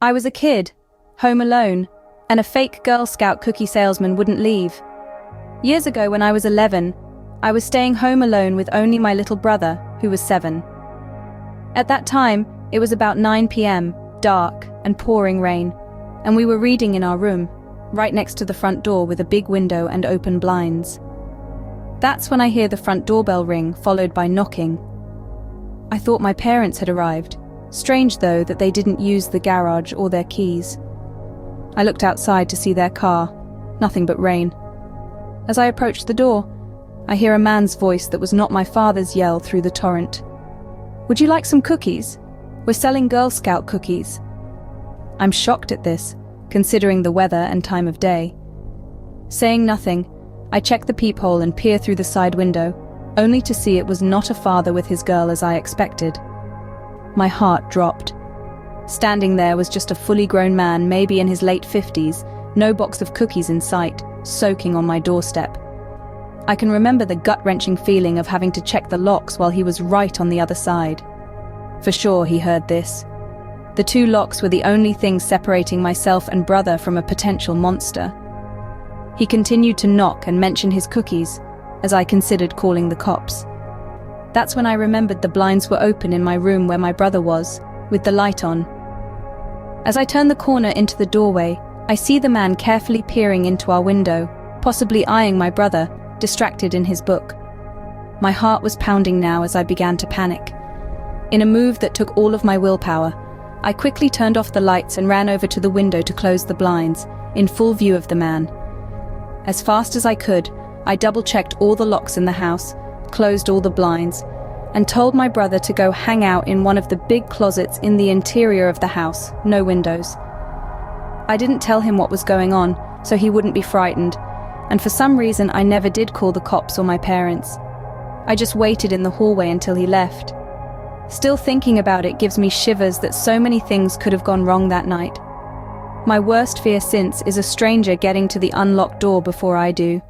I was a kid, home alone, and a fake Girl Scout cookie salesman wouldn't leave. Years ago, when I was 11, I was staying home alone with only my little brother, who was 7. At that time, it was about 9 p.m., dark and pouring rain, and we were reading in our room, right next to the front door with a big window and open blinds. That's when I hear the front doorbell ring, followed by knocking. I thought my parents had arrived. Strange, though, that they didn't use the garage or their keys. I looked outside to see their car. Nothing but rain. As I approached the door, I hear a man's voice that was not my father's yell through the torrent. "Would you like some cookies? We're selling Girl Scout cookies." I'm shocked at this, considering the weather and time of day. Saying nothing, I check the peephole and peer through the side window, only to see it was not a father with his girl as I expected. My heart dropped. Standing there was just a fully grown man, maybe in his late 50s, no box of cookies in sight, soaking on my doorstep. I can remember the gut-wrenching feeling of having to check the locks while he was right on the other side. For sure he heard this. The 2 locks were the only things separating myself and brother from a potential monster. He continued to knock and mention his cookies, as I considered calling the cops. That's when I remembered the blinds were open in my room where my brother was, with the light on. As I turn the corner into the doorway, I see the man carefully peering into our window, possibly eyeing my brother, distracted in his book. My heart was pounding now as I began to panic. In a move that took all of my willpower, I quickly turned off the lights and ran over to the window to close the blinds, in full view of the man. As fast as I could, I double-checked all the locks in the house, closed all the blinds, and told my brother to go hang out in one of the big closets in the interior of the house, no windows. I didn't tell him what was going on, so he wouldn't be frightened, and for some reason I never did call the cops or my parents. I just waited in the hallway until he left. Still thinking about it gives me shivers that so many things could have gone wrong that night. My worst fear since is a stranger getting to the unlocked door before I do.